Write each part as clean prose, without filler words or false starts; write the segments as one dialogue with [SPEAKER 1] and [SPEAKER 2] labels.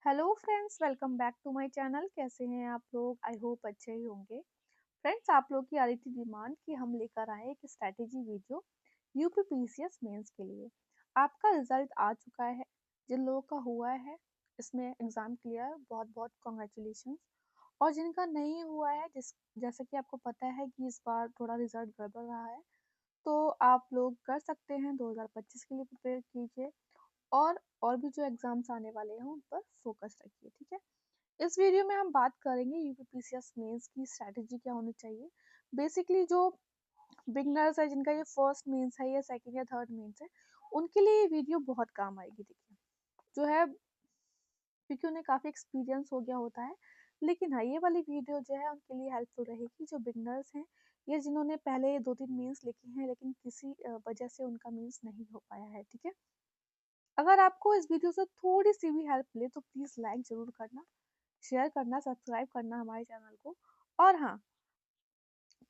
[SPEAKER 1] Hello friends, welcome back to my channel. कैसे हैं आप लोग? आई होप अच्छे ही होंगे। फ्रेंड्स, आप लोग की आ रही थी डिमांड कि हम लेकर आए एक स्ट्रैटेजी वीडियो यूपीपीसीएस मेंस के लिए। आपका रिजल्ट आ चुका है। जिन लोगों का हुआ है इसमें एग्ज़ाम क्लियर, बहुत बहुत कॉन्ग्रेचुलेशन। और जिनका नहीं हुआ है, जैसा कि आपको पता है कि इस बार थोड़ा रिजल्ट गड़बड़ रहा है, तो आप लोग कर सकते हैं 2025 के लिए प्रिपेयर कीजिए। और भी जो एग्ज़ाम्स आने वाले हैं उन पर फोकस रखिए, ठीक है। इस वीडियो में हम बात करेंगे यूपीपीसीएस मेंस की स्ट्रैटेजी क्या होनी चाहिए। बेसिकली जो बिगनर्स है, जिनका ये फर्स्ट मेंस है या सेकंड या थर्ड मेंस है, उनके लिए ये वीडियो बहुत काम आएगी। देखिए, जो है, क्योंकि उन्हें काफ़ी एक्सपीरियंस हो गया होता है। लेकिन हाँ, ये वाली वीडियो जो है उनके लिए हेल्पफुल रहेगी, जो बिगनर्स हैं या जिन्होंने पहले 2-3 मेंस लिखे हैं लेकिन किसी वजह से उनका मेंस नहीं हो पाया है, ठीक है। अगर आपको इस वीडियो से थोड़ी सी भी हेल्प मिले तो प्लीज़ लाइक ज़रूर करना, शेयर करना, सब्सक्राइब करना हमारे चैनल को। और हाँ,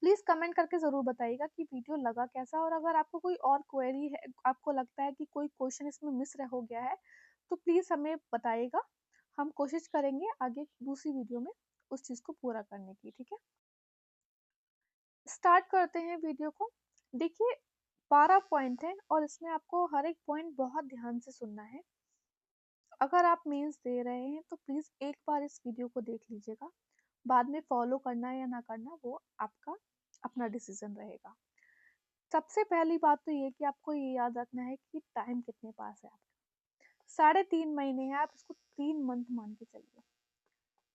[SPEAKER 1] प्लीज़ कमेंट करके ज़रूर बताइएगा कि वीडियो लगा कैसा। और अगर आपको कोई और क्वेरी है, आपको लगता है कि कोई क्वेश्चन इसमें मिस रह हो गया है, तो प्लीज़ हमें बताइएगा। हम कोशिश करेंगे आगे दूसरी वीडियो में उस चीज़ को पूरा करने की, ठीक है। स्टार्ट करते हैं वीडियो को। देखिए, 12 पॉइंट हैं और इसमें आपको हर एक पॉइंट बहुत ध्यान से सुनना है। अगर आप मेंस दे रहे हैं तो प्लीज़ एक बार इस वीडियो को देख लीजिएगा। बाद में फॉलो करना या ना करना वो आपका अपना डिसीजन रहेगा। सबसे पहली बात तो ये कि आपको ये याद रखना है कि टाइम कितने पास है आपका। 3.5 महीने हैं, आप इसको 3 मंथ मान के चलिए।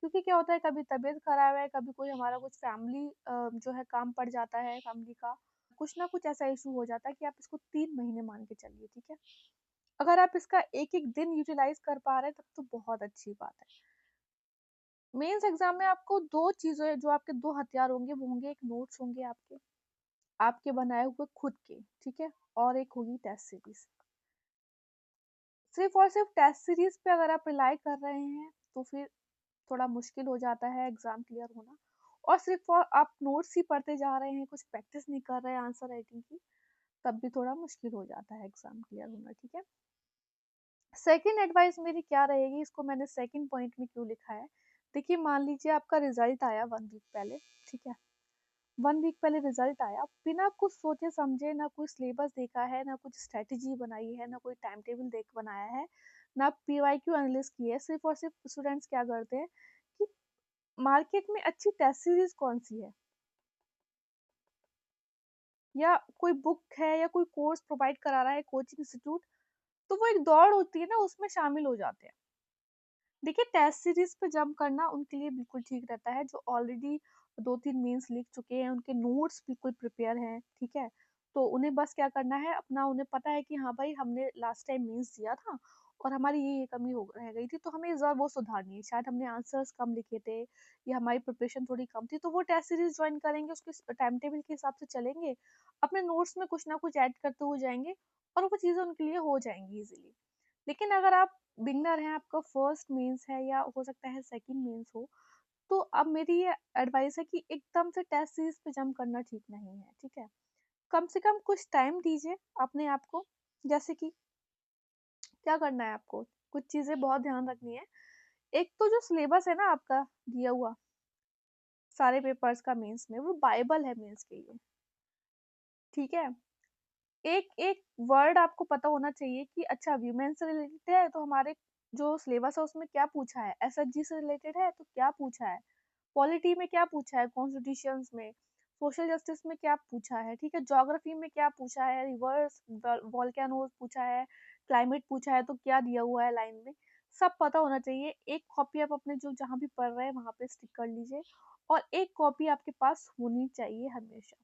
[SPEAKER 1] क्योंकि क्या होता है, कभी तबीयत खराब है, कभी कोई हमारा कुछ फैमिली जो है काम पड़ जाता है, फैमिली का कुछ ना कुछ ऐसा इशू हो जाता है कि आप इसको 3 महीने मान के चलिए, ठीक है। अगर आप इसका एक एक दिन यूटिलाइज कर पा रहे हैं तब तो बहुत अच्छी बात है। मेंस एग्जाम में आपको दो चीजें, जो आपके दो हथियार होंगे, वो होंगे एक नोट्स होंगे आपके आपके बनाए हुए खुद के, ठीक है, और एक होगी टेस्ट सीरीज। सिर्फ और सिर्फ टेस्ट सीरीज पे अगर आप रिलाई कर रहे हैं तो फिर थोड़ा मुश्किल हो जाता है एग्जाम क्लियर होना। और सिर्फ और आप नोट्स ही पढ़ते जा रहे हैं, कुछ प्रैक्टिस नहीं कर रहे हैं आंसर राइटिंग की, तब भी थोड़ा मुश्किल हो जाता है एग्जाम क्लियर होना, ठीक है। सेकंड एडवाइस मेरी क्या रहेगी, इसको मैंने सेकंड पॉइंट में क्यों लिखा है। देखिए, मान लीजिए आपका रिजल्ट आया 1 वीक पहले, ठीक है। 1 वीक पहले रिजल्ट आया, बिना कुछ सोचे समझे, ना कोई सिलेबस देखा है, ना कुछ स्ट्रेटेजी बनाई है, ना कोई टाइम टेबल देख बनाया है, ना पीवाईक्यू एनालिसिस की है। सिर्फ और सिर्फ स्टूडेंट्स क्या करते हैं कि मार्केट में अच्छी टेस्ट सीरीज कौन सी है, या कोई बुक है, या कोई कोर्स प्रोवाइड करा रहा है कोचिंग इंस्टीट्यूट, तो वो एक दौड़ होती है ना, उसमें शामिल हो जाते हैं। देखिए, टेस्ट सीरीज पे जंप करना उनके लिए बिल्कुल ठीक रहता है, जो ऑलरेडी 2-3 मेंस लिख चुके हैं, उनके नोट्स बिल्कुल प्रिपेयर हैं, ठीक है। तो उन्हें बस क्या करना है, अपना उन्हें पता है कि हाँ भाई, हमने लास्ट टाइम मेंस दिया था और हमारी ये कमी हो रह गई थी, तो हमें इस बार वो सुधारनी है। शायद हमने आंसर्स कम लिखे थे या हमारी प्रिपरेशन थोड़ी कम थी, तो वो टेस्ट सीरीज ज्वाइन करेंगे, उसके टाइम टेबल के हिसाब से चलेंगे, अपने नोट्स में कुछ ना कुछ ऐड करते हुए जाएंगे और वो चीज़ें उनके लिए हो जाएंगी इजीली। लेकिन अगर आप बिगनर हैं, आपका फर्स्ट मेंस है या हो सकता है सेकंड मेंस हो, तो अब मेरी ये एडवाइस है कि एकदम से टेस्ट सीरीज पे जंप करना ठीक नहीं है, ठीक है। कम से कम कुछ टाइम दीजिए अपने आप को। जैसे कि क्या करना है आपको, कुछ चीजें बहुत ध्यान रखनी है। एक तो जो सिलेबस है ना आपका दिया हुआ सारे पेपर्स का मेंस में, वो बाइबल है मेंस के लिए, ठीक है। एक एक वर्ड आपको पता होना चाहिए कि अच्छा, वीमेन से रिलेटेड है तो हमारे जो सिलेबस है उसमें क्या पूछा है, एसएचजी से रिलेटेड है तो क्या पूछा है, पॉलिटी में क्या पूछा है, कॉन्स्टिट्यूशंस में, सोशल जस्टिस में क्या पूछा है, ठीक है, ज्योग्राफी में क्या पूछा है, रिवर्स वॉल्केनोज पूछा है, क्लाइमेट पूछा है, तो क्या दिया हुआ है लाइन में, सब पता होना चाहिए। एक कॉपी आप अपने जो जहाँ भी पढ़ रहे हैं वहां पे स्टिक कर लीजिए, और एक कॉपी आपके पास होनी चाहिए हमेशा।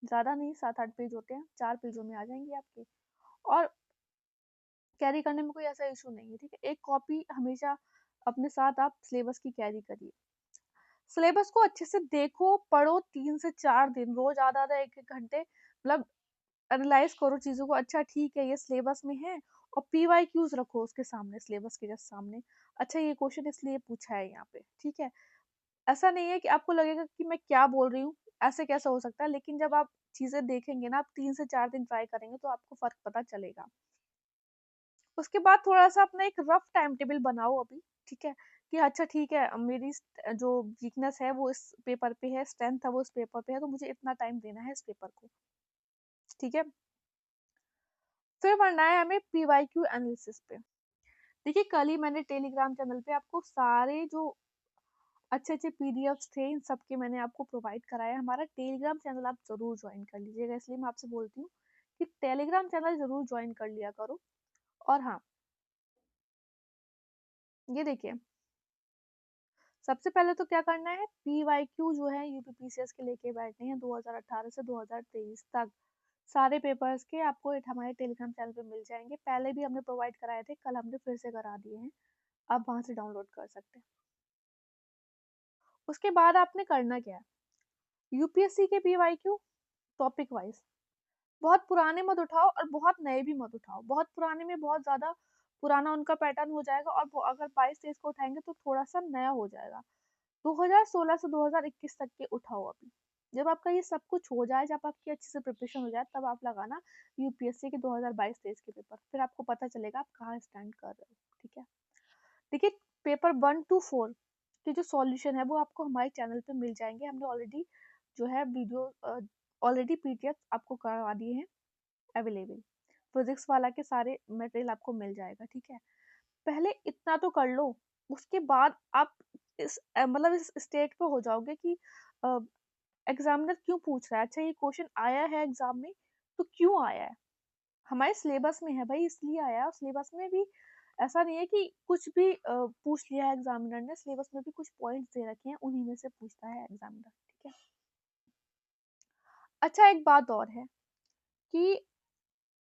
[SPEAKER 1] ज़्यादा नहीं, 7-8 पेज होते हैं, 4 पेजों में आ जाएंगे आपके। और कैरी करने में कोई ऐसा इशू नहीं है, ठीक है। एक कॉपी हमेशा अपने साथ आप सिलेबस की कैरी करिए। सिलेबस को अच्छे से देखो, पढ़ो, 3 से 4 दिन रोज आधा आधा 1-1 घंटे, मतलब एनालाइज करो चीज़ों को। अच्छा ठीक है, ये सिलेबस में है, और पीवाईक्यूज रखो उसके सामने, सिलेबस के जस्ट सामने। अच्छा, ये क्वेश्चन इसलिए पूछा है यहाँ पे, ठीक है। ऐसा नहीं है कि आपको लगेगा कि मैं क्या बोल रही हूँ, ऐसे कैसा हो सकता है, लेकिन जब आप चीजें देखेंगे ना, आप 3 से 4 दिन ट्राई करेंगे तो आपको फर्क पता चलेगा। उसके बाद थोड़ा सा अपना एक रफ टाइम टेबल बनाओ अभी, ठीक है, कि अच्छा ठीक है, मेरी जो वीकनेस है वो इस पेपर पे है, स्ट्रेंथ है वो इस पेपर पे है, तो मुझे इतना टाइम देना है इस पेपर को, ठीक है। फिर बढ़ना है हमें पीवाईक्यू एनालिसिस पे। देखिए कल ही मैंने टेलीग्राम चैनल पे आपको सारे जो अच्छे अच्छे पीडीएफ्स थे इन सब के मैंने आपको प्रोवाइड कराया। हमारा टेलीग्राम चैनल आप जरूर ज्वाइन कर लीजिएगा, इसलिए मैं आपसे बोलती हूँ कि टेलीग्राम चैनल जरूर ज्वाइन कर लिया करो। और हाँ, ये देखिए सबसे पहले तो क्या करना है, पीवाईक्यू जो है यूपीपीसीएस के लेके बैठे हैं 2018 से 2023 तक। सारे पेपर्स के आपको हमारे टेलीग्राम चैनल पे मिल जाएंगे। पहले भी हमने प्रोवाइड कराए थे, कल हमने फिर से करा दिए हैं, आप वहां से डाउनलोड कर सकते हैं। उसके बाद आपने करना क्या है, यूपीएससी के पीवाईक्यू टॉपिक वाइज, बहुत पुराने मत उठाओ और बहुत नए भी मत उठाओ। बहुत पुराने में बहुत ज्यादा पुराना उनका पैटर्न हो जाएगा, और अगर 22-23 को उठाएंगे तो थोड़ा सा नया हो जाएगा। 2016 से 2021 तक के उठाओ अभी। जब आपका ये सब कुछ हो जाए, जब आपकी अच्छे से प्रिपरेशन हो जाए, तब आप लगाना यूपीएससी के 2022-23 के पेपर, फिर आपको पता चलेगा आप कहाँ स्टैंड कर रहे हो, ठीक है। देखिए पेपर 1 to 4 के जो सॉल्यूशन है वो आपको हमारे चैनल पे मिल जाएंगे। हमने ऑलरेडी जो है वीडियो ऑलरेडी पीडीएफ आपको करवा दिए हैं अवेलेबल। फिजिक्स वाला के सारे मटेरियल आपको मिल जाएगा, ठीक है। पहले इतना तो कर लो, उसके बाद आप इस मतलब इस स्टेट पे हो जाओगे कि एग्जामिनर क्यों पूछ रहा है। अच्छा ये क्वेश्चन आया है एग्जाम में तो क्यों आया है, हमारे सिलेबस में है भाई इसलिए आया है। सिलेबस में भी ऐसा नहीं है कि कुछ भी पूछ लिया है एग्जामिनर ने, सिलेबस में भी कुछ पॉइंट्स दे रखे हैं, उन्हीं में से पूछता है एग्जामिनर, ठीक है। अच्छा एक बात और है कि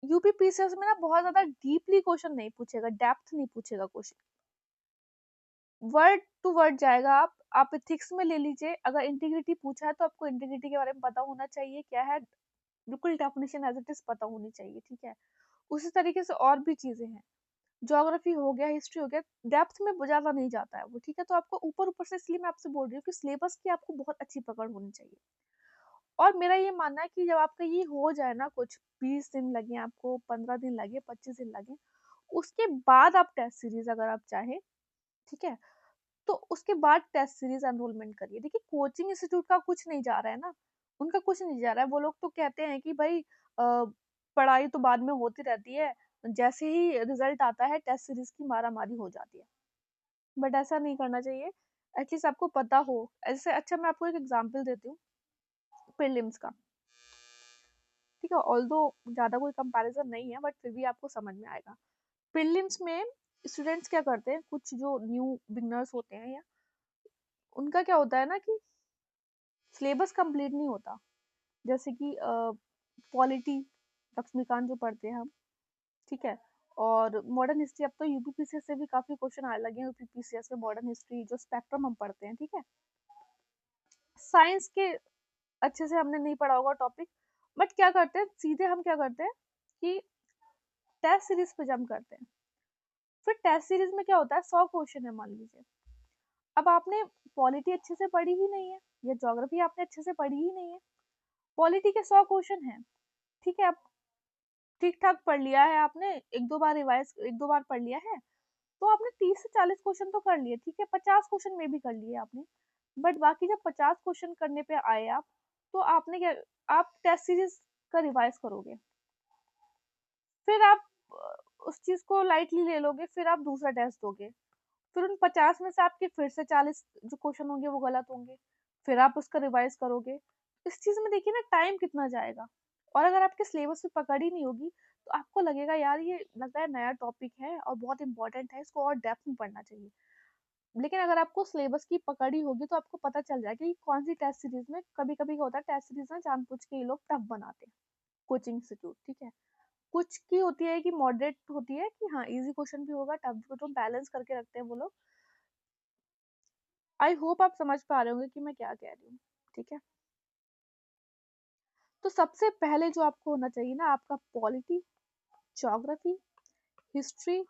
[SPEAKER 1] यूपीपीसीएस में ना बहुत ज्यादा डीपली क्वेश्चन नहीं पूछेगा, डेप्थ नहीं पूछेगा क्वेश्चन, वर्ड टू वर्ड जाएगा। आप एथिक्स में ले लीजिए, अगर इंटीग्रिटी पूछा है तो आपको इंटीग्रिटी के बारे में पता होना चाहिए क्या है, बिल्कुल डेफिनेशन एज इट इज पता होनी चाहिए, ठीक है। उसी तरीके से और भी चीजें हैं, ज्योग्राफी हो गया, हिस्ट्री हो गया, डेप्थ में ज्यादा नहीं जाता है वो, ठीक है। तो आपको ऊपर ऊपर से, इसलिए मैं आपसे बोल रही हूँ कि सिलेबस की आपको बहुत अच्छी पकड़ होनी चाहिए। और मेरा ये मानना है कि जब आपका ये हो जाए ना, कुछ 20 दिन लगे आपको, 15 दिन लगे, 25 दिन लगे, उसके बाद आप टेस्ट सीरीज अगर आप चाहें, ठीक है, तो उसके बाद टेस्ट सीरीज एनरोलमेंट करिए। देखिए कोचिंग इंस्टीट्यूट का कुछ नहीं जा रहा है ना, उनका कुछ नहीं जा रहा है। वो लोग तो कहते हैं कि भाई पढ़ाई तो बाद में होती रहती है, जैसे ही रिजल्ट आता है टेस्ट सीरीज की मारा मारी हो जाती है। बट ऐसा नहीं करना चाहिए, एटलीस्ट आपको पता हो। ऐसे अच्छा मैं आपको एक एग्जांपल देती हूँ प्रीलिम्स का, ठीक है, ऑल्दो ज्यादा कोई कंपैरिजन नहीं है बट फिर भी आपको समझ में आएगा। प्रीलिम्स में स्टूडेंट्स क्या करते हैं, कुछ जो न्यू बिगनर्स होते हैं, या उनका क्या होता है ना कि सिलेबस कंप्लीट नहीं होता। जैसे कि पॉलिटी लक्ष्मीकांत जो पढ़ते हैं हम, ठीक है, और मॉडर्न हिस्ट्री, अब तो यूपीपीसीएस से भी काफी क्वेश्चन आने लगे हैं यूपीपीसीएस में मॉडर्न हिस्ट्री जो स्पेक्ट्रम हम पढ़ते हैं, ठीक है। साइंस के अच्छे से हमने नहीं पढ़ा होगा टॉपिक, बट क्या करते हैं सीधे हम क्या करते हैं कि टेस्ट सीरीज पे जंप करते हैं। फिर टेस्ट सीरीज में क्या होता है, 100 क्वेश्चन है मान लीजिए, अब आपने पॉलिटी अच्छे से पढ़ी ही नहीं है, या ज्योग्राफी आपने अच्छे से पढ़ी ही नहीं है, पॉलिटी के 100 क्वेश्चन है, ठीक है, आप ठीक ठाक पढ़ लिया है आपने, एक दो बार रिवाइज, एक दो बार पढ़ लिया है, तो आपने 30 से 40 क्वेश्चन तो कर लिए, ठीक है, 50 क्वेश्चन में भी कर लिए आपने। बट बाकी जब 50 क्वेश्चन करने पे आए आप, तो आपने क्या, आप टेस्ट सीरीज का रिवाइज करोगे, फिर आप उस चीज को लाइटली ले लोगे, फिर आप दूसरा टेस्ट दोगे, फिर उन 50 में से आपके फिर से 40 जो क्वेश्चन होंगे वो गलत होंगे, फिर आप उसका रिवाइज करोगे। इस चीज में देखिए ना टाइम कितना जाएगा। और अगर आपके सिलेबस में पकड़ ही नहीं होगी तो आपको लगेगा यार ये लगता है नया टॉपिक है और बहुत इंपॉर्टेंट है, इसको और डेप्थ में पढ़ना चाहिए। लेकिन अगर आपको सिलेबस की पकड़ ही होगी तो आपको पता चल जाएगा कि कौन सी टेस्ट सीरीज में, कभी कभी क्या होता है टेस्ट सीरीज ना जानबूझ के ये लोग टफ बनाते हैं कोचिंग इंस्टीट्यूट, ठीक है। कुछ की होती है कि मॉडरेट होती है कि हाँ इजी क्वेश्चन भी होगा, टफ भी, तो बैलेंस करके रखते हैं वो लोग। आई होप आप समझ पा रहे होंगे कि मैं क्या कह रही हूँ, ठीक है। तो सबसे पहले जो आपको होना चाहिए ना, आपका पॉलिटी, ज्योग्राफी, हिस्ट्री,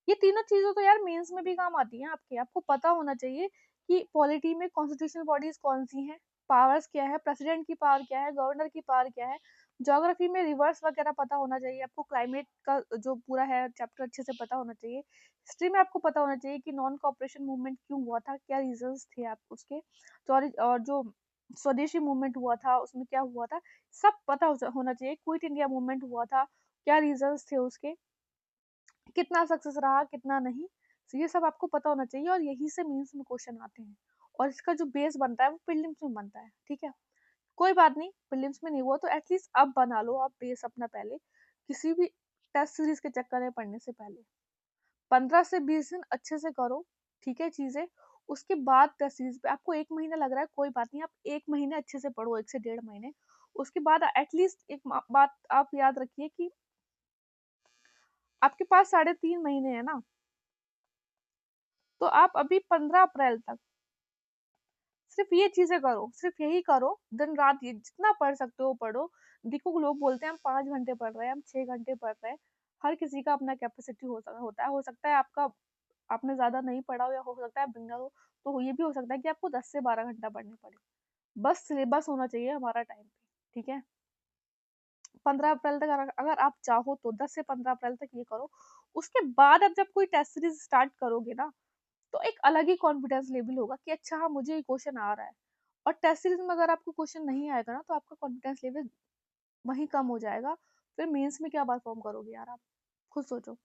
[SPEAKER 1] ये तीनों चीजें तो यार मेंस में भी काम आती हैं आपके। आपको पता होना चाहिए कि पॉलिटी में कॉन्स्टिट्यूशनल बॉडीज कौन सी हैं, पावर्स क्या है, प्रेसिडेंट की पावर क्या है, गवर्नर की पावर क्या है, ज्योग्राफी में रिवर्स वगैरह पता होना चाहिए आपको, क्लाइमेट का जो पूरा है चैप्टर अच्छे से पता होना चाहिए। हिस्ट्री में आपको पता होना चाहिए कि नॉन कॉपरेशन मूवमेंट क्यों हुआ था, क्या रीजंस थे आप उसके, और जो स्वदेशी मूवमेंट हुआ था उसमें क्या हुआ था, सब पता होना चाहिए। क्विट इंडिया मूवमेंट हुआ था, क्या रीजंस थे उसके, कितना सक्सेस रहा कितना नहीं, तो ये सब आपको पता होना चाहिए और यही से मीन्स में क्वेश्चन आते हैं। और इसका जो बेस बनता है वो प्रीलिम्स में बनता है, ठीक है। कोई बात नहीं, प्रीलिम्स में नहीं हुआ तो एटलीस्ट अब बना लो आप बेस अपना पहले, किसी भी टेस्ट सीरीज के चक्कर में पढ़ने से पहले 15 से 20 दिन अच्छे से करो, ठीक है चीजें। उसके बाद टेस्ट सीरीज पे आपको 1 महीना लग रहा है, कोई बात नहीं, आप 1 महीने अच्छे से पढ़ो, 1 से 1.5 महीने। उसके बाद एटलीस्ट एक बात आप याद रखिए कि आपके पास 3.5 महीने है ना, तो आप अभी 15 अप्रैल तक सिर्फ ये चीजें करो, सिर्फ यही करो, दिन रात ये जितना पढ़ सकते हो पढ़ो। देखो लोग बोलते हैं हम 5 घंटे पढ़ रहे हैं, हम 6 घंटे पढ़ रहे हैं, हर किसी का अपना कैपेसिटी होता है। हो सकता है आपका आपने ज्यादा नहीं पढ़ा हो, या हो सकता है बिगनर हो, तो ये भी हो सकता है कि आपको 10 से 12 घंटा पढ़ने पड़े। बस सिलेबस होना चाहिए हमारा टाइम पे, ठीक है। 15 अप्रैल तक अगर आप चाहो तो 10 से 15 अप्रैल तक ये करो। उसके बाद अब जब कोई टेस्ट सीरीज स्टार्ट करोगे ना, तो एक अलग ही कॉन्फिडेंस लेवल होगा कि अच्छा हाँ मुझे ये क्वेश्चन आ रहा है। और टेस्ट सीरीज में अगर आपको क्वेश्चन नहीं आएगा ना, तो आपका कॉन्फिडेंस लेवल वहीं कम हो जाएगा। फिर मेंस में क्या परफॉर्म करोगे यार आप, खुद सोचो।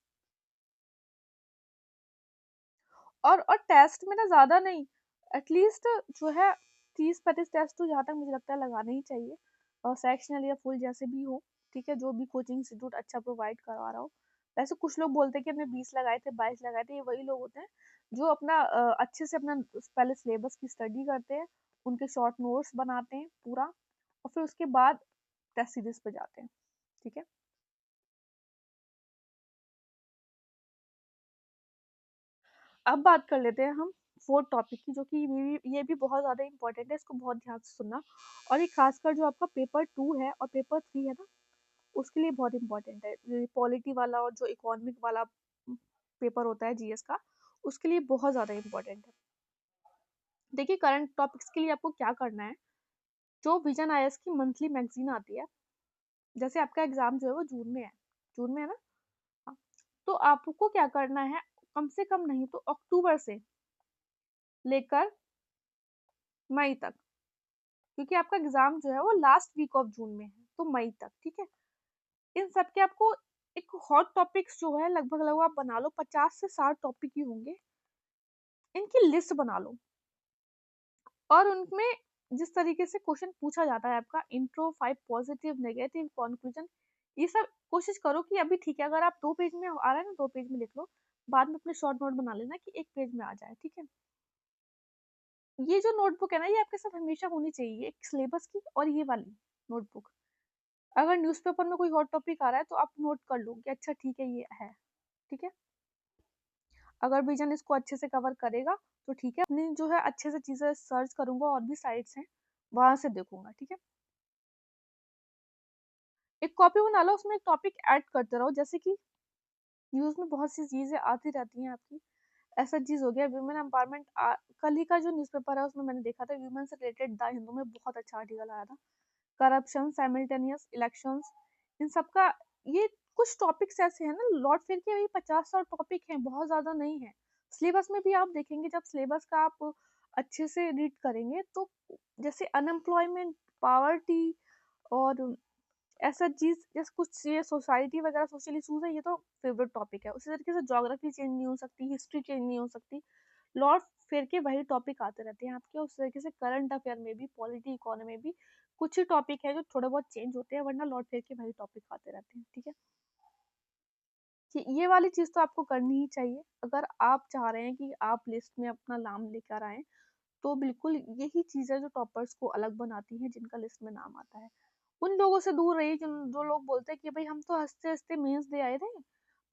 [SPEAKER 1] और टेस्ट में ना ज्यादा नहीं, एटलीस्ट जो है 30-35 टेस्ट तो जहाँ तक मुझे लगता है लगाने ही चाहिए, और सेक्शनल या फुल जैसे भी हो, ठीक है, जो भी कोचिंग इंस्टीट्यूट अच्छा प्रोवाइड करवा रहा हो। वैसे कुछ लोग बोलते हैं कि हमने 20 लगाए थे, 22 लगाए थे, ये वही लोग होते हैं जो अपना अच्छे से अपना पहले सिलेबस की स्टडी करते हैं, उनके शॉर्ट नोट्स बनाते हैं पूरा, और फिर उसके बाद टेस्ट सीरीज पे जाते हैं, ठीक है। अब बात कर लेते हैं हम फोर्थ टॉपिक की, जो कि ये भी बहुत ज़्यादा इंपॉर्टेंट है, इसको बहुत ध्यान से सुनना। और ये खासकर जो आपका पेपर 2 है और पेपर 3 है ना, उसके लिए बहुत इंपॉर्टेंट है। ये पॉलिटी वाला और जो इकोनॉमिक वाला पेपर होता है जीएस का, उसके लिए बहुत ज़्यादा इंपॉर्टेंट है। देखिए करंट टॉपिक्स के लिए आपको क्या करना है, जो विजन आईएएस की मंथली मैगजीन आती है, जैसे आपका एग्जाम जो है वो जून में है, जून में है ना, हाँ, तो आपको क्या करना है, कम से कम नहीं तो अक्टूबर से लेकर मई तक, क्योंकि आपका एग्जाम जो है वो लास्ट वीक ऑफ जून में है, तो मई तक, ठीक है। इन सब के आपको एक हॉट टॉपिक्स जो है लगभग लगभग आप बना लो, 50 से 60 टॉपिक ही होंगे, इनकी लिस्ट बना लो। और उनमें जिस तरीके से क्वेश्चन पूछा जाता है, आपका इंट्रो, 5 पॉजिटिव नेगेटिव कंक्लूजन, ये सब कोशिश करो कि अभी ठीक है, अगर आप 2 पेज में आ रहा है ना, 2 पेज में लिख लो, बाद में अपने शॉर्ट नोट बना लेना कि 1 पेज में आ जाए, ठीक है। ये जो नोटबुक है ना, ये आपके साथ हमेशा होनी चाहिए, एक सिलेबस की और ये वाली नोटबुक। अगर न्यूज़पेपर में कोई हॉट टॉपिक आ रहा है तो आप नोट कर लो कि अच्छा ठीक है ये है, ठीक है। अगर विजन इसको अच्छे से कवर करेगा तो ठीक है, अपनी जो है अच्छे से चीजें सर्च करूंगा, और भी साइट्स हैं वहां से देखूंगा, ठीक है। एक कॉपी बना लो, उसमें एक टॉपिक ऐड करते रहो, जैसे कि न्यूज में बहुत सी चीजें आती रहती हैं आपकी। ऐसा चीज हो गया वुमेन एम्पावरमेंट, कल ही का जो न्यूज़पेपर है उसमें मैंने देखा था, वुमेन से रिलेटेड द हिंदू में बहुत अच्छा आर्टिकल आया था। करप्शन, साइमल्टेनियस इलेक्शंस, इन सब का, ये कुछ टॉपिक्स ऐसे हैं ना, लॉर्ड फेयर के वही 50 टॉपिक हैं, बहुत ज्यादा नहीं है। सिलेबस में भी आप देखेंगे, जब सिलेबस का आप अच्छे से रीड करेंगे तो जैसे अनएम्प्लॉयमेंट, पावर्टी, और ऐसा चीज जैसे कुछ ये सोसाइटी वगैरह सोशल इशूज है, ये तो फेवरेट टॉपिक है। उसी तरीके से ज्योग्राफी चेंज नहीं हो सकती, हिस्ट्री चेंज नहीं हो सकती, लॉर्ड फेयर के वही टॉपिक आते रहते हैं आपके। उस तरीके से करंट अफेयर में भी, पॉलिटी इकोनॉमी में भी कुछ ही टॉपिक है जो थोड़े बहुत चेंज होते हैं, वरना लॉर्ड फेयर के वही टॉपिक आते रहते हैं, ठीक है। कि ये वाली चीज तो आपको करनी ही चाहिए, अगर आप चाह रहे हैं कि आप लिस्ट में अपना नाम लेकर आए, तो बिल्कुल यही चीज है जो टॉपर्स को अलग बनाती है, जिनका लिस्ट में नाम आता है। उन लोगों से दूर रहिए जो लोग बोलते हैं कि भाई हम तो हंसते हंसते मेंस दे आए थे,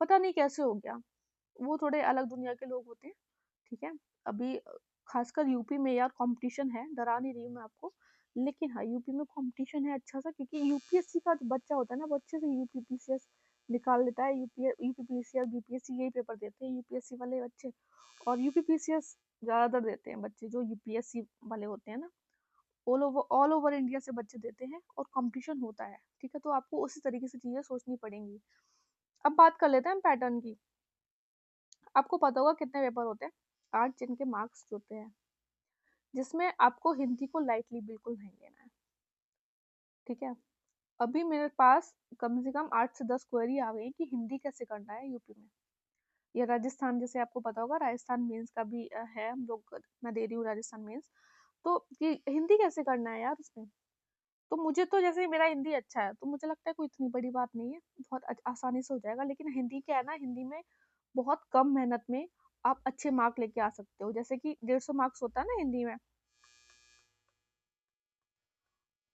[SPEAKER 1] पता नहीं कैसे हो गया। वो थोड़े अलग दुनिया के लोग होते हैं, ठीक है। अभी खासकर यूपी में यार कंपटीशन है, डरा नहीं रही हूँ मैं आपको, लेकिन हाँ यूपी में कंपटीशन है अच्छा सा, क्योंकि यूपीएससी का जो बच्चा होता है ना, वो अच्छे से यूपीपीसीएस निकाल लेता है। यूपीपीसी और बीपीएससी यही पेपर देते हैं यूपीएससी वाले बच्चे, और यूपीपीसीएस ज्यादातर देते हैं बच्चे जो यूपीएससी वाले होते हैं ना। ऑल ओवर इंडिया से बच्चे देते हैं और कंपटीशन होता है, ठीक है। तो आपको उसी तरीके से चीजें सोचनी पड़ेंगी। अब बात कर लेते हैं पैटर्न की। आपको पता होगा कितने पेपर होते हैं? 8, जिनके मार्क्स होते हैं, जिसमें आपको हिंदी को लाइटली बिल्कुल नहीं लेना है, ठीक है। अभी मेरे पास कम से कम 8 से 10 क्वेरी आ गई कि हिंदी कैसे करना है यूपी में, या राजस्थान, जैसे आपको पता होगा राजस्थान मेंस का भी है, हम लोग, मैं दे रही हूँ राजस्थान मेंस। तो कि हिंदी कैसे करना है यार उसमें। तो मुझे तो जैसे मेरा हिंदी अच्छा है, तो मुझे लगता है कोई इतनी बड़ी बात नहीं है, बहुत आसानी से हो जाएगा। लेकिन हिंदी क्या है ना, हिंदी में बहुत कम मेहनत में आप अच्छे मार्क लेके आ सकते हो। जैसे कि 150 मार्क्स होता है ना हिंदी में,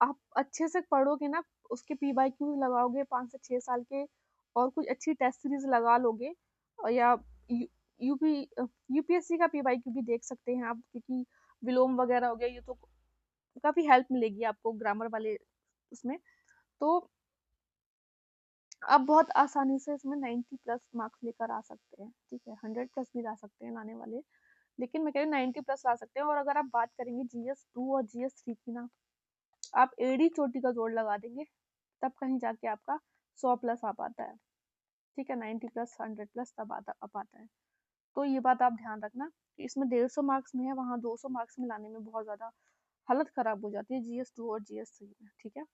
[SPEAKER 1] आप अच्छे से पढ़ोगे ना, उसके पी वाई क्यू लगाओगे 5 से 6 साल के, और कुछ अच्छी टेस्ट सीरीज लगा लोगे, और या यूपी यूपीएससी का पी वाई क्यू भी देख सकते हैं आप, क्योंकि विलोम वगैरह हो गया, ये तो काफी हेल्प मिलेगी आपको ग्रामर वाले उसमें। तो आप बहुत आसानी से इसमें 90 प्लस मार्क्स लेकर आ सकते हैं, ठीक है। 100 प्लस भी ला सकते हैं लाने वाले, लेकिन मैं कह रही हूँ 90 प्लस ला सकते हैं। और अगर आप बात करेंगे GS2 और GS3 की ना, आप एड़ी चोटी का जोड़ लगा देंगे, तब कहीं जाके आपका 100 प्लस आ पाता है, ठीक है। 90 प्लस 100 प्लस तब आ पाता है। तो ये बात आप ध्यान रखना कि इसमें 150 मार्क्स में है, वहाँ 200 मार्क्स में लाने में बहुत ज्यादा हालत खराब हो जाती है GS2 और GS3 में, ठीक है।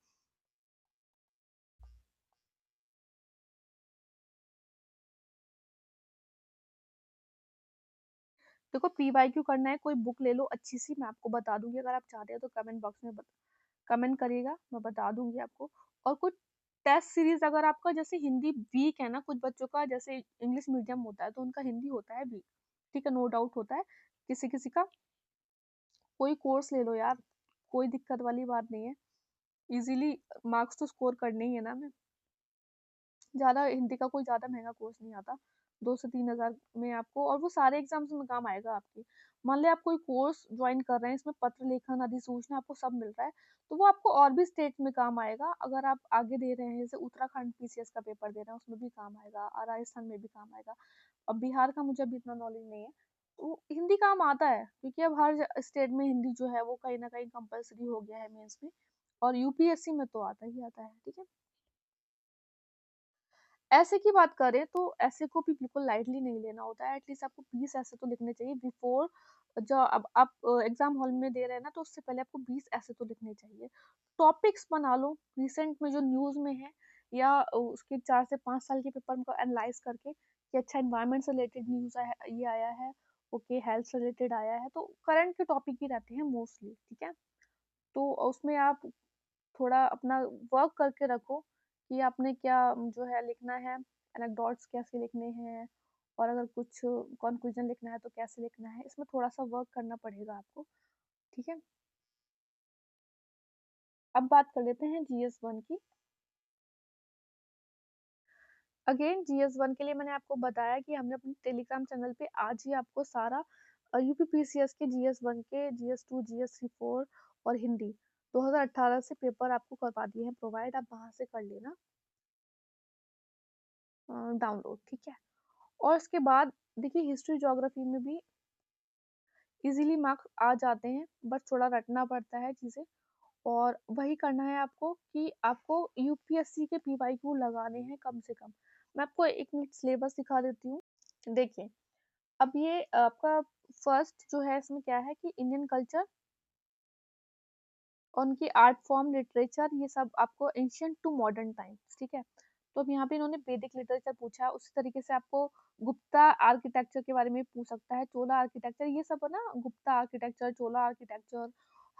[SPEAKER 1] देखो पी वाई क्यू करना है, कोई बुक ले लो अच्छी सी, मैं आपको बता दूंगी। अगर आप चाहते हो तो कमेंट बॉक्स में कमेंट करिएगा, मैं बता दूंगी आपको। और कुछ टेस्ट सीरीज, अगर आपका जैसे हिंदी वीक है ना, कुछ बच्चों का जैसे इंग्लिश मीडियम होता है तो उनका हिंदी होता है वीक, ठीक है, नो डाउट होता है किसी किसी का। कोई कोर्स ले लो यार, कोई दिक्कत वाली बात नहीं है, इजीली मार्क्स तो स्कोर करने ही है ना हमें। ज़्यादा हिंदी का कोई ज़्यादा महंगा कोर्स नहीं आता, 2 से 3 हज़ार में आपको, और वो सारे एग्जाम्स में काम आएगा आपके। मान लिया आप कोई कोर्स ज्वाइन कर रहे हैं, इसमें पत्र लेखन, अधिसूचना आपको सब मिल रहा है, तो वो आपको और भी स्टेट में काम आएगा। अगर आप आगे दे रहे हैं, जैसे उत्तराखंड पीसीएस का पेपर दे रहे हैं, उसमें भी काम आएगा, और राजस्थान में भी काम आएगा। अब बिहार का मुझे अभी इतना नॉलेज नहीं है, तो हिंदी काम आता है, क्योंकि अब हर स्टेट में हिंदी जो है वो कहीं ना कहीं कंपलसरी हो गया है मेंस में, और यूपीएससी में तो आता ही आता है, ठीक है। ऐसे की बात करें तो ऐसे को भी बिल्कुल लाइटली नहीं लेना होता है। एटलीस्ट आपको 20 ऐसे तो लिखने चाहिए बिफोर, जो अब आप एग्जाम हॉल में दे रहे हैं ना, तो उससे पहले आपको 20 ऐसे तो लिखने चाहिए। टॉपिक्स बना लो रिसेंट में जो न्यूज में है, या उसके 4 से 5 साल के पेपर को एनालाइज करके कि अच्छा एनवायरमेंट से रिलेटेड न्यूज ये आया है, ओके हेल्थ से रिलेटेड आया है, तो करंट के टॉपिक ही रहते हैं मोस्टली, ठीक है। तो उसमें आप थोड़ा अपना वर्क करके रखो कि आपने क्या जो है लिखना है, एनेक्डोट्स कैसे लिखने हैं, और अगर कुछ कंक्लूजन लिखना है तो कैसे लिखना है, इसमें थोड़ा सा वर्क करना पड़ेगा आपको, ठीक है। अब बात कर लेते हैं GS1 की। अगेन GS1 के लिए मैंने आपको बताया कि हमने अपने टेलीग्राम चैनल पे आज ही आपको सारा यूपीपीसीएस के GS1 के GS2 GS3 4 और हिंदी 2018 से पेपर आपको करवा दिए हैं प्रोवाइड, आप वहां से कर लेना डाउनलोड, ठीक है। और इसके बाद देखिए हिस्ट्री ज्योग्राफी में भी इजीली मार्क्स आ जाते हैं, बस थोड़ा रटना पड़ता है चीज़ें, और वही करना है आपको कि आपको यूपीएससी के पीवाईक्यू लगाने हैं कम से कम। मैं आपको एक मिनट सिलेबस दिखा देती हूँ। देखिए अब ये आपका फर्स्ट जो है, इसमें क्या है कि इंडियन कल्चर, उनकी आर्ट फॉर्म, लिटरेचर, ये सब आपको एंशियंट टू मॉडर्न टाइम्स, ठीक है। तो अब यहाँ पे इन्होंने वैदिक लिटरेचर पूछा है, उसी तरीके से आपको गुप्ता आर्किटेक्चर के बारे में पूछ सकता है, चोला आर्किटेक्चर, ये सब है ना, गुप्ता आर्किटेक्चर, चोला आर्किटेक्चर,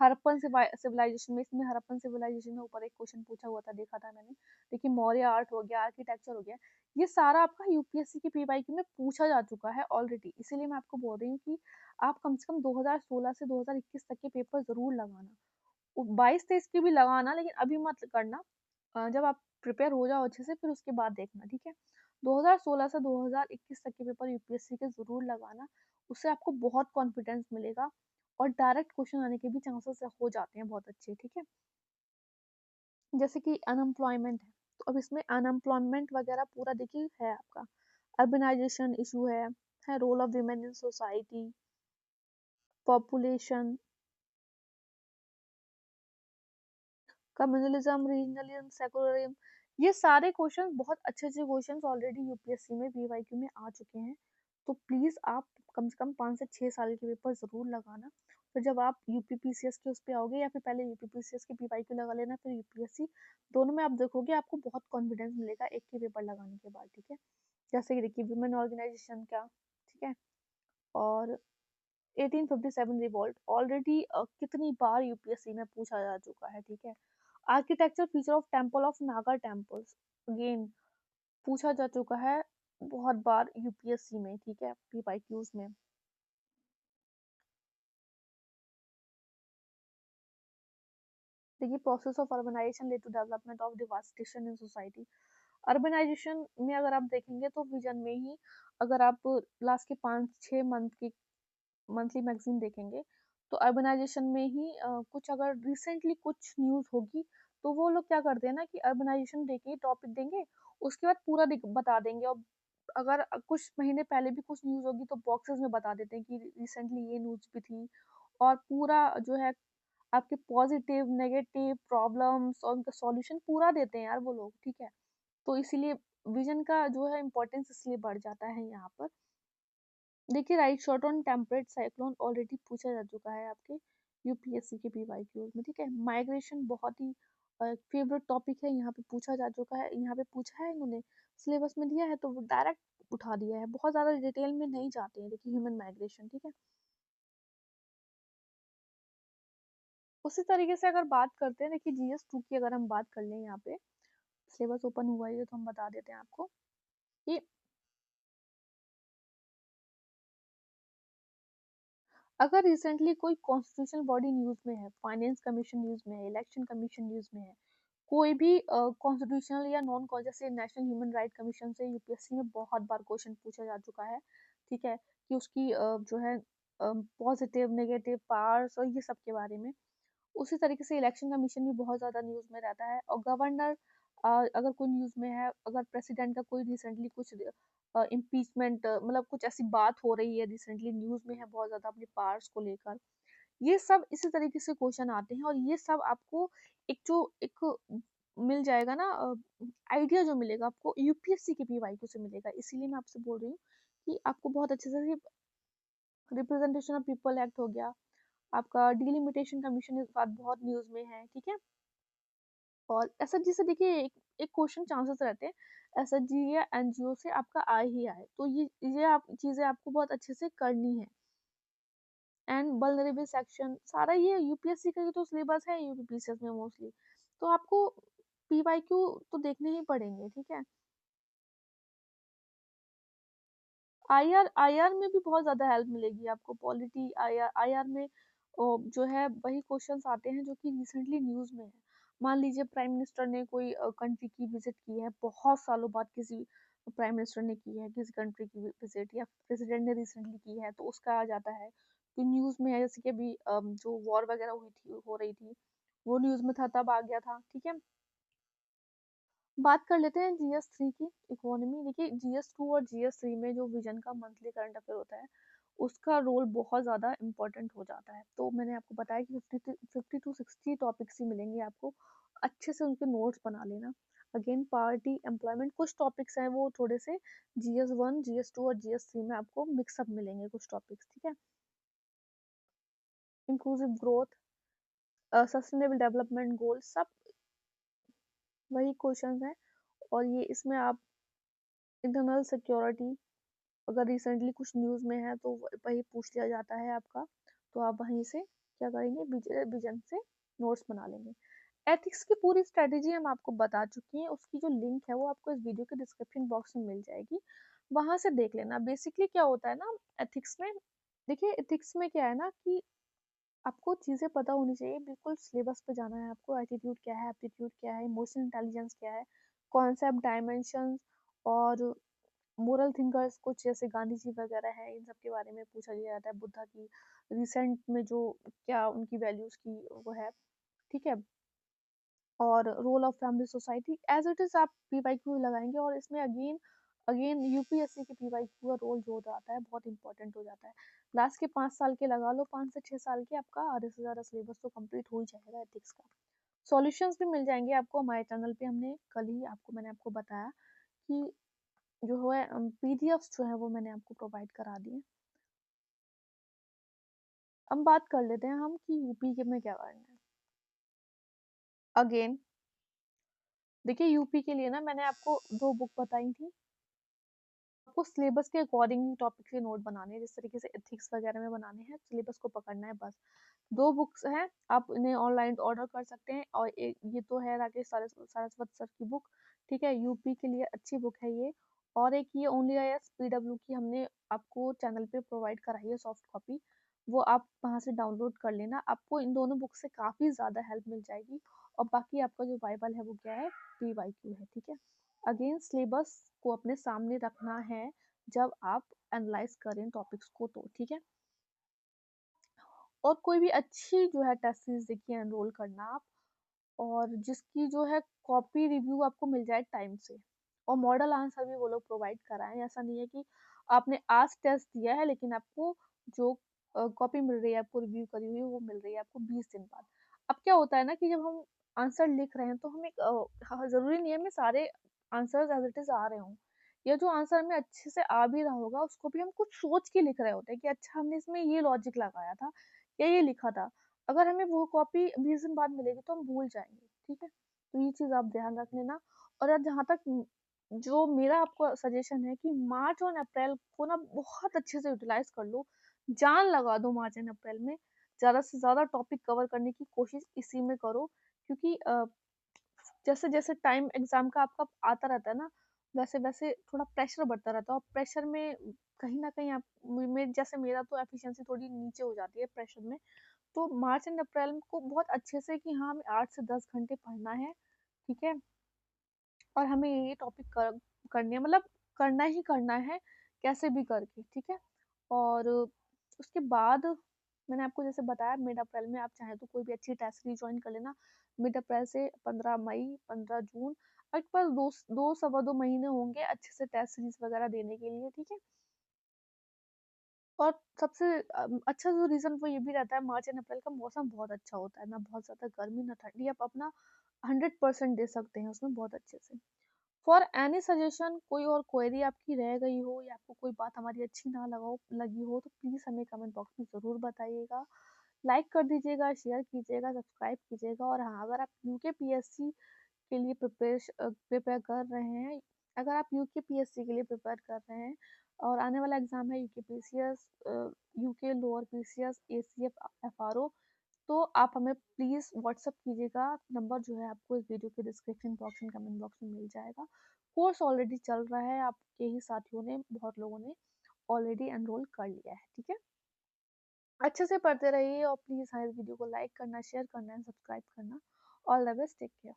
[SPEAKER 1] हड़प्पन सिविलाइजेशन में, इसमें हड़प्पन सिविलाइजेशन में ऊपर एक क्वेश्चन पूछा हुआ था, देखा था मैंने। देखिए मौर्य आर्ट हो गया, आर्किटेक्चर हो गया, ये सारा आपका यूपीएससी के पीवाईक्यू में पूछा जा चुका है ऑलरेडी। इसीलिए मैं आपको बोल रही हूँ कि आप कम से कम 2016 से 2021 तक के पेपर जरूर लगाना, 22-23 की भी लगाना, लेकिन अभी मत करना। जब आप प्रिपेयर हो जाओ अच्छे से, फिर उसके बाद देखना, ठीक है। 2016 से 2021 तक के पेपर यूपीएससी के जरूर लगाना, उससे आपको बहुत कॉन्फिडेंस मिलेगा, और डायरेक्ट क्वेश्चन आने के भी चांसेस हो जाते हैं बहुत अच्छे, ठीक है। जैसे कि अनएम्प्लॉयमेंट है, तो अब इसमें अनएम्प्लॉयमेंट वगैरह पूरा देखिए है आपका, अर्बनाइजेशन इशू है role of women in society, population, communalism, regionalism, secularism, ये सारे क्वेश्चन बहुत अच्छे अच्छे क्वेश्चन ऑलरेडी यूपीएससी में पीवाईक्यू में आ चुके हैं। तो प्लीज आप कम से कम 5 से 6 साल के पेपर जरूर लगाना। फिर जब आप यूपीपीसीएस के उस पे आओगे या फिर पहले यूपीपीसीएस के पीवाईक्यू लगा लेना फिर यूपीएससी, दोनों में आप देखोगे आपको बहुत कॉन्फिडेंस मिलेगा एक के पेपर लगाने के बाद। ठीक है, जैसे कि देखिए वुमेन ऑर्गेनाइजेशन का, ठीक है, और 1857 रिवॉल्ट ऑलरेडी कितनी बार यूपीएससी में पूछा जा चुका है। ठीक है, architecture feature of temple of Naga temples again पूछा जा चुका है बहुत बार यूपीएससी में। ठीक है, पीवाईक्यूज में। देखिए process of urbanisation led to development of devastation in society. Urbanisation में अगर आप देखेंगे तो विजन में ही, अगर आप लास्ट के 5-6 मंथ की मंथली मैगजीन देखेंगे तो अर्बनाइजेशन में ही कुछ अगर रिसेंटली कुछ न्यूज़ होगी तो वो लोग क्या करते हैं ना कि अर्बनाइजेशन देके टॉपिक देंगे, उसके बाद पूरा बता देंगे। और अगर कुछ महीने पहले भी कुछ न्यूज़ होगी तो बॉक्सेस में बता देते हैं कि रिसेंटली ये न्यूज़ भी थी। और पूरा जो है आपके पॉजिटिव नेगेटिव प्रॉब्लम्स और उनका सॉल्यूशन पूरा देते हैं यार वो लोग। ठीक है, तो इसीलिए विजन का जो है इम्पोर्टेंस इसलिए बढ़ जाता है यहाँ पर। देखिए right shot on temperate cyclone already पूछा जा चुका है आपके यूपीएससी के पीवाईक्यूज में। ठीक है, माइग्रेशन बहुत ही फेवरेट टॉपिक है, यहाँ पे पूछा जा चुका है, यहाँ पे पूछा है इन्होंने, सिलेबस में दिया है तो वो डायरेक्ट उठा दिया है, बहुत ज़्यादा डिटेल में नहीं जाते हैं। देखिए ह्यूमन माइग्रेशन, ठीक है। उसी तरीके से अगर बात करते हैं, देखिए जीएस 2 की अगर हम बात कर लें, यहाँ पे सिलेबस ओपन हुआ है तो हम बता देते हैं आपको कि अगर रिसेंटली कोई कॉन्स्टिट्यूशनल बॉडी न्यूज में है, फाइनेंस कमीशन न्यूज में है, इलेक्शन कमीशन न्यूज में है, कोई भी कॉन्स्टिट्यूशनल या नॉन जैसे नेशनल ह्यूमन राइट कमीशन से यूपीएससी में बहुत बार क्वेश्चन पूछा जा चुका है। ठीक है, कि उसकी जो है पॉजिटिव नेगेटिव पार्ट्स और ये सब के बारे में। उसी तरीके से इलेक्शन कमीशन भी बहुत ज़्यादा न्यूज़ में रहता है। और गवर्नर अगर कोई न्यूज़ में है, अगर प्रेसिडेंट का कोई रिसेंटली कुछ इम्पीचमेंट मतलब कुछ ऐसी बात हो रही है रिसेंटली न्यूज़ में है बहुत ज़्यादा अपने पार्ट्स को लेकर, ये सब इसी तरीके से क्वेश्चन आते हैं। और ये सब आपको एक मिल जाएगा ना, आइडिया जो मिलेगा आपको यूपीएससी के पीवाईक्यू से मिलेगा। इसीलिए मैं आपसे बोल रही हूँ कि आपको बहुत अच्छे से रिप्रेजेंटेशन ऑफ पीपल एक्ट हो गया, आपका डिलिमिटेशन कमीशन इस बात बहुत न्यूज़ में है। ठीक है, और एसएचजी से देखिए एक क्वेश्चन चांसेस रहते हैं एसएचजी या एनजीओ से आपका आए ही आए, तो ये आप चीज़ें आपको बहुत अच्छे से करनी है। एंड वल्नरेबल सेक्शन सारा ये यूपीएससी का ही तो सिलेबस है यूपीपीसीएस में मोस्टली, तो आपको पीवाईक्यू तो देखने ही पड़ेंगे। ठीक है, आईआर में भी बहुत ज़्यादा हेल्प मिलेगी आपको। पॉलिटी आईआर में जो है वही क्वेश्चंस आते हैं जो कि रिसेंटली न्यूज़ में है। मान लीजिए प्राइम मिनिस्टर ने कोई कंट्री की विजिट की है, बहुत सालों बाद किसी प्राइम मिनिस्टर ने की है किसी कंट्री की विजिट, या प्रेसिडेंट ने रिसेंटली की है, तो उसका आ जाता है कि न्यूज़ में है। जैसे कि अभी जो वॉर वगैरह हुई थी हो रही थी, वो न्यूज़ में था तब आ गया था। ठीक है, बात कर लेते हैं जीएस 3 की इकोनॉमी। देखिए जीएस 2 और जीएस 3 में जो विजन का मंथली करंट अफेयर होता है उसका रोल बहुत ज़्यादा इंपॉर्टेंट हो जाता है। तो मैंने आपको बताया कि 50 to 60 टॉपिक्स ही मिलेंगे आपको, अच्छे से उनके नोट्स बना लेना। अगेन पार्टी एम्प्लॉयमेंट कुछ टॉपिक्स हैं वो थोड़े से जीएस 1 जीएस 2 और जीएस 3 में आपको मिक्सअप मिलेंगे कुछ टॉपिक्स। ठीक है, inclusive growth, sustainable development goal, सब वही क्वेश्चंस हैं। और ये इसमें आप इंटरनल सिक्योरिटी अगर रिसेंटली कुछ न्यूज़ में है तो वही पूछ लिया जाता है आपका, तो आप वहीं से क्या करेंगे विजन से नोट्स बना लेंगे। एथिक्स की पूरी स्ट्रेटेजी हम आपको बता चुकी हैं, उसकी जो लिंक है वो आपको इस वीडियो के डिस्क्रिप्शन बॉक्स में मिल जाएगी, वहां से देख लेना। बेसिकली क्या होता है ना एथिक्स में, देखिए एथिक्स में क्या है ना कि आपको चीज़ें पता होनी चाहिए, बिल्कुल सिलेबस पे जाना है आपको। एटीट्यूड क्या है, एप्टीट्यूड क्या है, इमोशनल इंटेलिजेंस क्या है, कॉन्सेप्ट डायमेंशंस, और मोरल थिंकर्स कुछ जैसे गांधी जी वगैरह हैं, इन सब के बारे में पूछा गया जाता है। बुद्धा की रिसेंट में जो क्या उनकी वैल्यूज की वो है। ठीक है, और role of family society as it is आप पीवाईक्यू लगाएंगे, और इसमें अगेन अगेन यूपीएससी के पीवाईक्यू का रोल जो हो जाता है बहुत इंपॉर्टेंट हो जाता है। लास्ट के 5 साल के लगा लो, 5 से 6 साल के आपका आधे से ज़्यादा सिलेबस तो कंप्लीट हो ही जाएगा एथिक्स का। सॉल्यूशंस भी मिल जाएंगे आपको हमारे चैनल पे। मैंने आपको बताया कि जो है पीडीएफ्स जो है वो मैंने आपको प्रोवाइड करा दिए। अब बात कर लेते हैं हम कि यूपी के में क्या करना है। अगेन देखिए, यूपी के लिए ना मैंने आपको 2 बुक बताई थी। आपको सिलेबस के अकॉर्डिंग टॉपिक के नोट बनाने हैं, जिस तरीके से एथिक्स वगैरह में बनाने हैं, सिलेबस को पकड़ना है बस। 2 बुक्स हैं, आप इन्हें ऑनलाइन ऑर्डर कर सकते हैं। और एक ये तो है राकेश सारस्वत सर की बुक, ठीक है, यूपी के लिए अच्छी बुक है ये। और एक ये ओनली आईएएस पीडब्ल्यू की हमने आपको चैनल पे प्रोवाइड कराई है सॉफ्ट कॉपी, वो आप वहाँ से डाउनलोड कर लेना। आपको इन दोनों बुक से काफ़ी ज़्यादा हेल्प मिल जाएगी। और बाकी आपका जो बाइबल है वो क्या है, पीवाईक्यू है, ठीक है। अगेन सिलेबस को अपने सामने रखना है जब आप एनालाइज करें टॉपिक्स को, तो ठीक है। और कोई भी अच्छी जो है टेस्ट सीरीज देखिए एनरोल करना आप, और जिसकी जो है कॉपी रिव्यू आपको मिल जाए टाइम से, और मॉडल आंसर भी वो लोग प्रोवाइड कराएं। ऐसा नहीं है कि आपने आज टेस्ट दिया है लेकिन आपको जो कॉपी मिल रही है, आपको रिव्यू करी हुई वो मिल रही है आपको 20 दिन बाद। अब क्या होता है ना कि जब हम आंसर लिख रहे हैं तो हम एक जरूरी नहीं है हमें सारे आंसर एज इट इज आ रहे हों, या जो आंसर में अच्छे से आ भी रहा होगा उसको भी हम कुछ सोच के लिख रहे होते हैं कि अच्छा हमने इसमें ये लॉजिक लगाया था या ये लिखा था। अगर हमें वो कॉपी 20 दिन बाद मिलेगी तो हम भूल जाएंगे, ठीक है। तो ये चीज आप ध्यान रख लेना। और अब जहाँ तक जो मेरा आपको सजेशन है कि मार्च और अप्रैल को ना बहुत अच्छे से यूटिलाइज कर लो, जान लगा दो मार्च एंड अप्रैल में, ज्यादा से ज्यादा टॉपिक कवर करने की कोशिश इसी में करो। क्योंकि जैसे जैसे टाइम एग्जाम का आपका आता रहता है ना, वैसे वैसे थोड़ा प्रेशर बढ़ता रहता है, और प्रेशर में कहीं ना कहीं आप जैसे मेरा तो एफिशिएंसी थोड़ी नीचे हो जाती है प्रेशर में। तो मार्च एंड अप्रैल को बहुत अच्छे से कि हाँ हमें 8 से 10 घंटे पढ़ना है, ठीक है। और हमें ये टॉपिक करने मतलब करना ही करना है, कैसे भी करके, ठीक है। और उसके बाद मैंने आपको जैसे बताया मिड अप्रैल में आप चाहें तो कोई भी अच्छी टेस्ट सीरीज ज्वाइन कर लेना। मिड अप्रैल से 15 मई 15 जून, आपके पास 2 2 सवा 2 महीने होंगे अच्छे से टेस्ट सीरीज वगैरह देने के लिए, ठीक है। और सबसे अच्छा जो रीज़न वो ये भी रहता है, मार्च एंड अप्रैल का मौसम बहुत अच्छा होता है, ना बहुत ज़्यादा गर्मी ना ठंडी, आप अपना 100% दे सकते हैं उसमें बहुत अच्छे से। फॉर एनी सजेशन, कोई और क्वेरी आपकी रह गई हो या आपको कोई बात हमारी अच्छी ना लगी हो तो प्लीज़ हमें कमेंट बॉक्स में ज़रूर बताइएगा। लाइक कर दीजिएगा, शेयर कीजिएगा, सब्सक्राइब कीजिएगा। और हाँ, अगर आप यूके पीएससी के लिए प्रिपेयर कर रहे हैं, अगर आप यूके पीएससी के लिए प्रिपेयर कर रहे हैं और आने वाला एग्जाम है UK PCS, UK lower PCS, ACF, FRO, तो आप हमें प्लीज़ व्हाट्सअप कीजिएगा। नंबर जो है आपको इस वीडियो के description box and comment box में मिल जाएगा। कोर्स ऑलरेडी चल रहा है, आपके ही साथियों ने, बहुत लोगों ने ऑलरेडी एनरोल कर लिया है, ठीक है। अच्छे से पढ़ते रहिए और प्लीज़ हाँ इस वीडियो को लाइक करना, शेयर करना एंड सब्सक्राइब करना। All the best, take care.